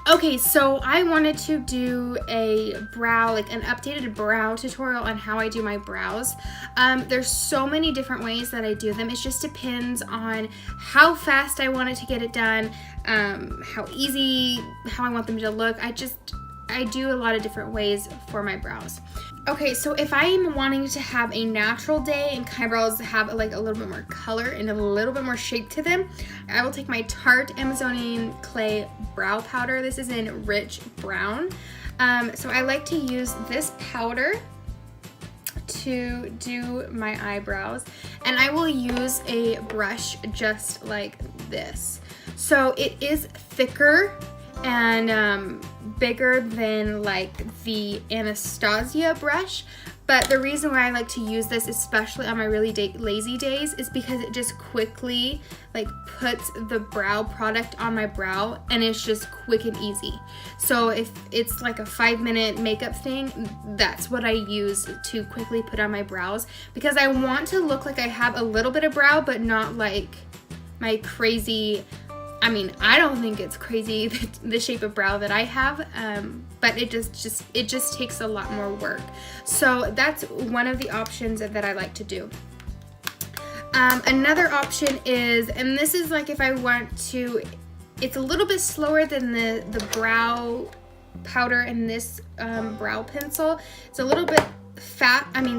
Okay, so I wanted to do a brow, like an updated brow tutorial on how I do my brows. There's so many different ways that I do them. It just depends on how fast I want it to get it done, how I want them to look. I do a lot of different ways for my brows. Okay, so if I am wanting to have a natural day and my brows have like a little bit more color and a little bit more shape to them, I will take my Tarte Amazonian Clay Brow Powder. This is in Rich Brown. So I like to use this powder to do my eyebrows, and I will use a brush just like this. So it is thicker and bigger than like the Anastasia brush, but the reason why I like to use this, especially on my really lazy days, is because it just quickly like puts the brow product on my brow, and it's just quick and easy. So if it's like a 5-minute makeup thing, that's what I use to quickly put on my brows, because I want to look like I have a little bit of brow, but not like my crazy, I mean, I don't think it's crazy the shape of brow that I have, but it just takes a lot more work. So that's one of the options that I like to do. Another option is, and this is like if I want to, it's a little bit slower than the brow powder and this brow pencil. It's a little bit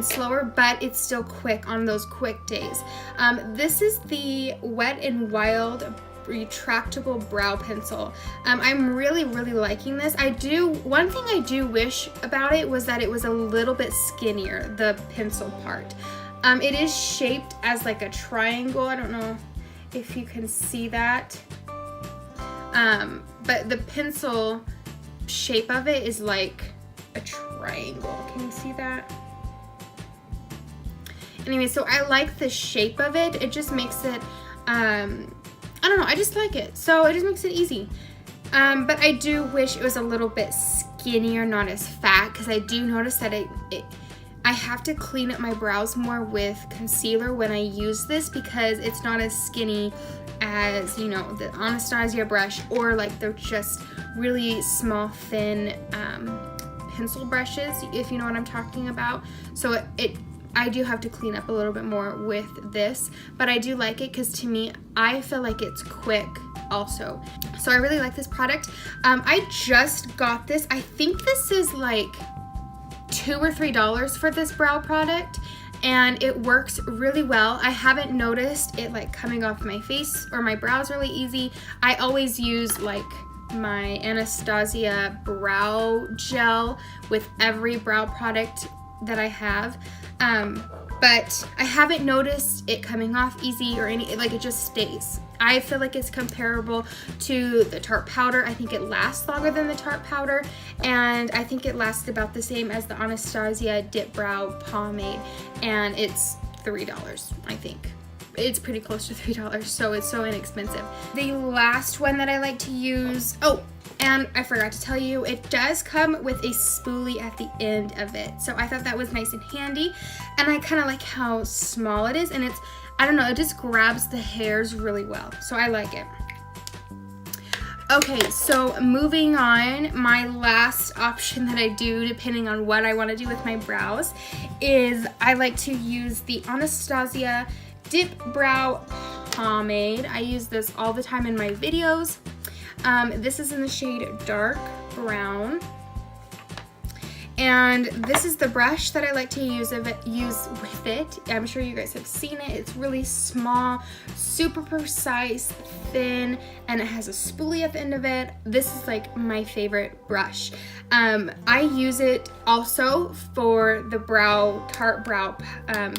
slower, but it's still quick on those quick days. This is the Wet n Wild retractable brow pencil. I'm really liking this. One thing I do wish about it was that it was a little bit skinnier, the pencil part. It is shaped as like a triangle. I don't know if you can see that, but the pencil shape of it is like a triangle. Can you see that? Anyway, so I like the shape of it. It just makes it I don't know, I just like it. So it just makes it easy. But I do wish it was a little bit skinnier, not as fat, because I do notice that I have to clean up my brows more with concealer when I use this, because it's not as skinny as, you know, the Anastasia brush, or like they're just really small, thin pencil brushes, if you know what I'm talking about. So I do have to clean up a little bit more with this, but I do like it because to me, I feel like it's quick also. So I really like this product. I just got this. I think this is like $2 or $3 for this brow product, and it works really well. I haven't noticed it like coming off my face or my brows really easy. I always use like my Anastasia brow gel with every brow product that I have, but I haven't noticed it coming off easy or like it just stays. I feel like it's comparable to the Tarte powder. I think it lasts longer than the Tarte powder, and I think it lasts about the same as the Anastasia Dip Brow Pomade, and it's $3, I think. It's pretty close to $3, so it's so inexpensive. The last one that I like to use, and I forgot to tell you, it does come with a spoolie at the end of it. So I thought that was nice and handy, and I kind of like how small it is, and it's, I don't know, it just grabs the hairs really well. So I like it. Okay, so moving on, my last option that I do, depending on what I want to do with my brows, is I like to use the Anastasia Dip Brow Pomade. I use this all the time in my videos. This is in the shade Dark Brown, and this is the brush that I like to use with it. I'm sure you guys have seen it. It's really small, super precise, thin, and it has a spoolie at the end of it. This is like my favorite brush. I use it also for the Tarte Brow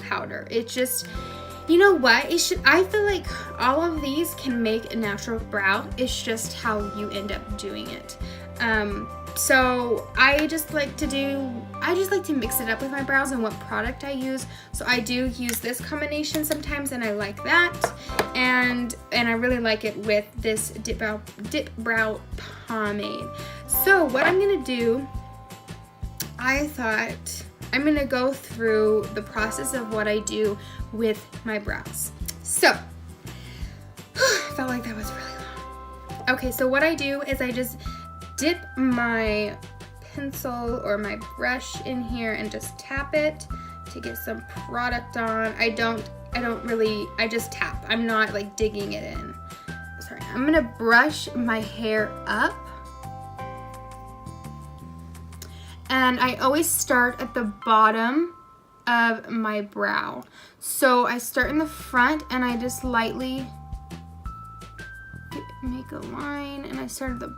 powder. It just, you know what? I feel like all of these can make a natural brow. It's just how you end up doing it. So I just like to mix it up with my brows and what product I use. So I do use this combination sometimes, and I like that. And I really like it with this Dip Brow Pomade. So what I'm gonna do, I thought I'm gonna go through the process of what I do with my brows. So, I felt like that was really long. Okay, so what I do is I just dip my pencil or my brush in here and just tap it to get some product on. I just tap. I'm not like digging it in. Sorry, I'm gonna brush my hair up. And I always start at the bottom of my brow. So I start in the front and I just lightly make a line, and I start at the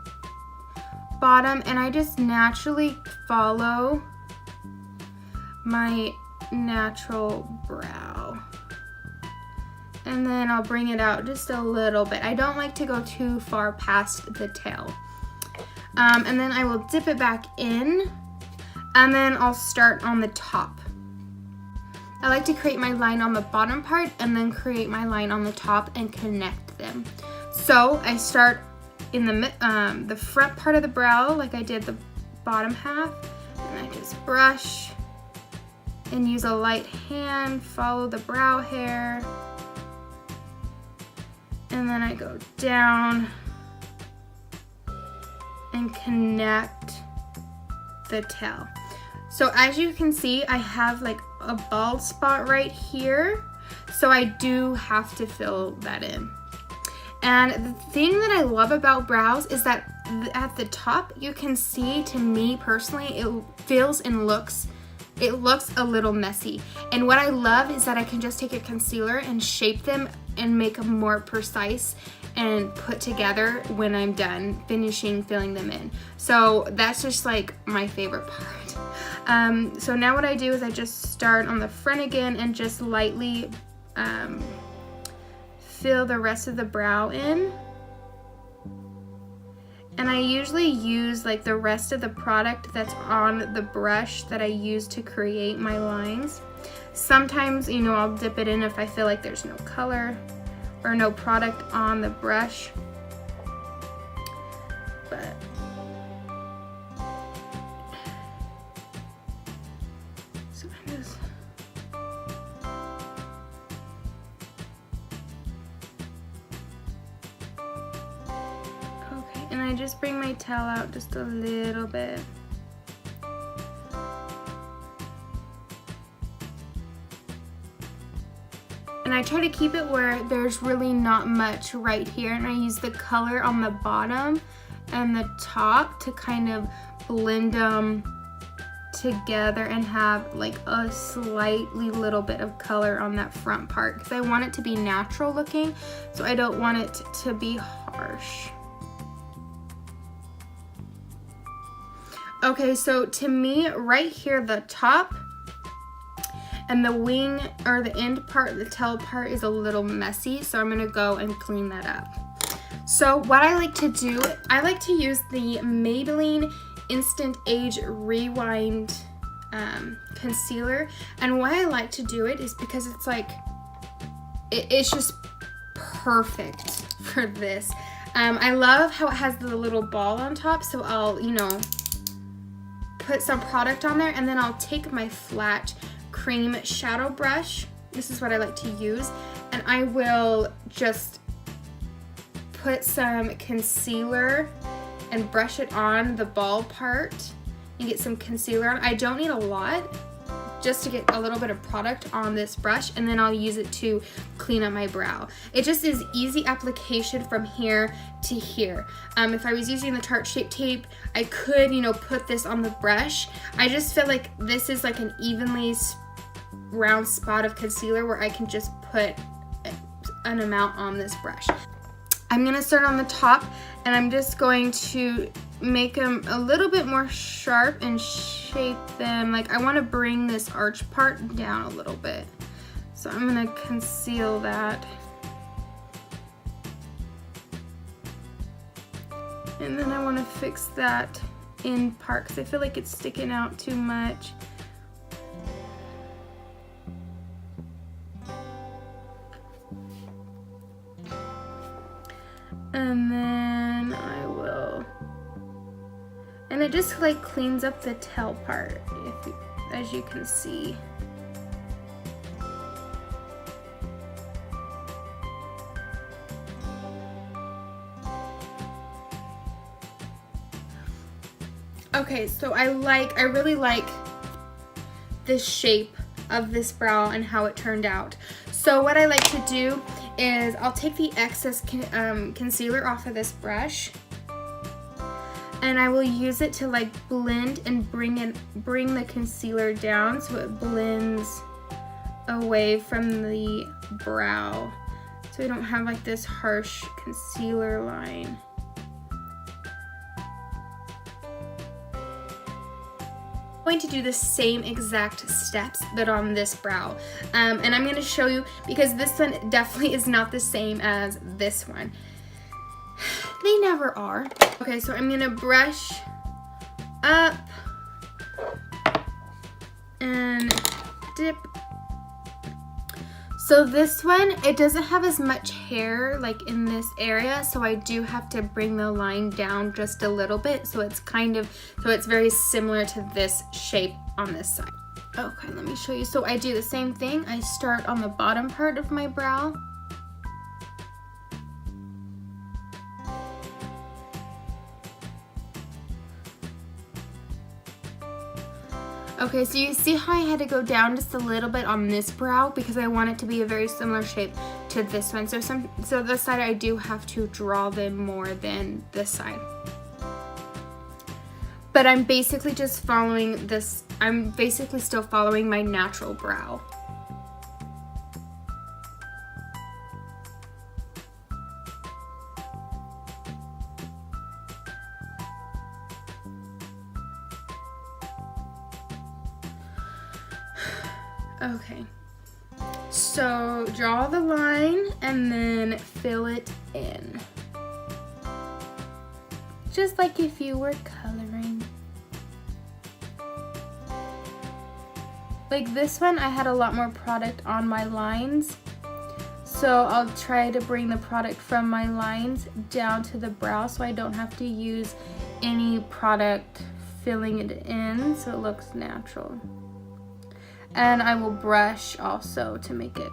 bottom and I just naturally follow my natural brow. And then I'll bring it out just a little bit. I don't like to go too far past the tail. And then I will dip it back in, and then I'll start on the top. I like to create my line on the bottom part and then create my line on the top and connect them. So I start in the front part of the brow like I did the bottom half, and I just brush and use a light hand, follow the brow hair, and then I go down and connect the tail. So as you can see, I have like a bald spot right here, so I do have to fill that in. And the thing that I love about brows is that at the top, you can see, to me personally, it feels and looks a little messy. And what I love is that I can just take a concealer and shape them and make them more precise and put together when I'm done finishing filling them in. So that's just like my favorite part. So now what I do is I just start on the front again and just lightly fill the rest of the brow in. And I usually use like the rest of the product that's on the brush that I use to create my lines. Sometimes, you know, I'll dip it in if I feel like there's no color or no product on the brush. But so I just and I just bring my tail out just a little bit. And I try to keep it where there's really not much right here, and I use the color on the bottom and the top to kind of blend them together and have like a slightly little bit of color on that front part, because I want it to be natural looking, so I don't want it to be harsh. Okay, so to me, right here, the top and the wing or the end part, the tail part, is a little messy, so I'm gonna go and clean that up. So what I like to do, I like to use the Maybelline Instant Age Rewind concealer, and why I like to do it is because it's like, it's just perfect for this. I love how it has the little ball on top, so I'll, you know, put some product on there, and then I'll take my flat cream shadow brush. This is what I like to use, and I will just put some concealer and brush it on the ball part and get some concealer on. I don't need a lot, just to get a little bit of product on this brush, and then I'll use it to clean up my brow. It just is easy application from here to here. If I was using the Tarte Shape Tape, I could, you know, put this on the brush. I just feel like this is like an evenly round spot of concealer where I can just put an amount on this brush. I'm gonna start on the top, and I'm just going to make them a little bit more sharp and shape them. Like, I want to bring this arch part down a little bit, so I'm gonna conceal that, and then I want to fix that end part because I feel like it's sticking out too much. And then I will, and it just like cleans up the tail part, as you can see. Okay, so I really like the shape of this brow and how it turned out. So what I like to do is I'll take the excess concealer off of this brush, and I will use it to like blend and bring the concealer down so it blends away from the brow, so we don't have like this harsh concealer line. I'm going to do the same exact steps but on this brow, and I'm going to show you, because this one definitely is not the same as this one. They never are. Okay, so I'm going to brush up and dip. So this one, it doesn't have as much hair like in this area, so I do have to bring the line down just a little bit, so it's very similar to this shape on this side. Okay, let me show you. So I do the same thing. I start on the bottom part of my brow. Okay, so you see how I had to go down just a little bit on this brow because I want it to be a very similar shape to this one. So this side I do have to draw them more than this side. But I'm basically just following this, I'm basically still following my natural brow. Okay, so draw the line and then fill it in. Just like if you were coloring. Like this one, I had a lot more product on my lines. So I'll try to bring the product from my lines down to the brow so I don't have to use any product filling it in so it looks natural. And I will brush also to make it.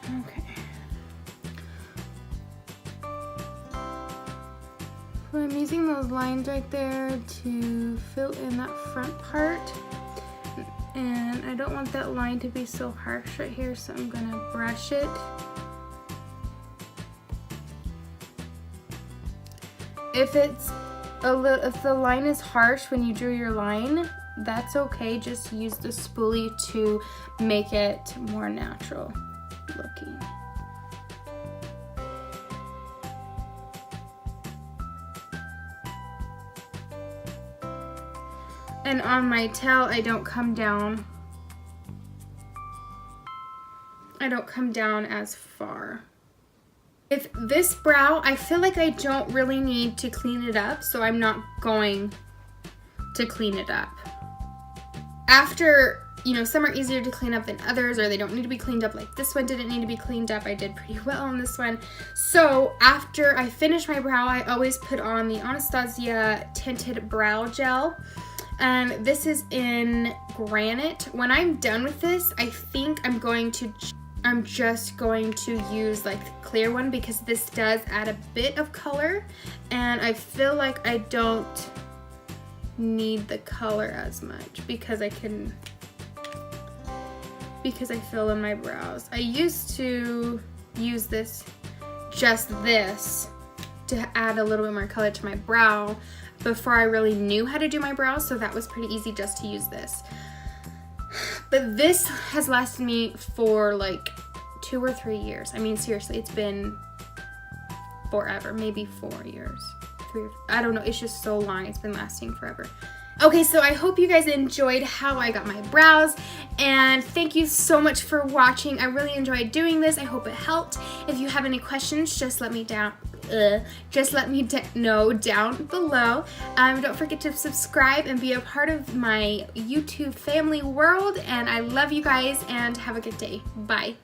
Okay. So I'm using those lines right there to fill in that front part. And I don't want that line to be so harsh right here, so I'm gonna brush it. If the line is harsh when you drew your line, that's okay. Just use the spoolie to make it more natural looking. And on my tail, I don't come down as far. With this brow, I feel like I don't really need to clean it up, so I'm not going to clean it up. After, you know, some are easier to clean up than others, or they don't need to be cleaned up, like this one didn't need to be cleaned up. I did pretty well on this one. So after I finish my brow, I always put on the Anastasia Tinted Brow Gel. And this is in Granite. When I'm done with this, I think I'm just going to use like the clear one because this does add a bit of color, and I feel like I don't need the color as much because I fill in my brows. I used to use this to add a little bit more color to my brow before I really knew how to do my brows, so that was pretty easy just to use this. But this has lasted me for like 2 or 3 years. I mean, seriously, it's been forever, maybe 4 years. 3, I don't know, it's just so long, it's been lasting forever. Okay, so I hope you guys enjoyed how I got my brows, and thank you so much for watching. I really enjoyed doing this. I hope it helped. If you have any questions, just let me know down below. Don't forget to subscribe and be a part of my YouTube family world, and I love you guys, and have a good day. Bye.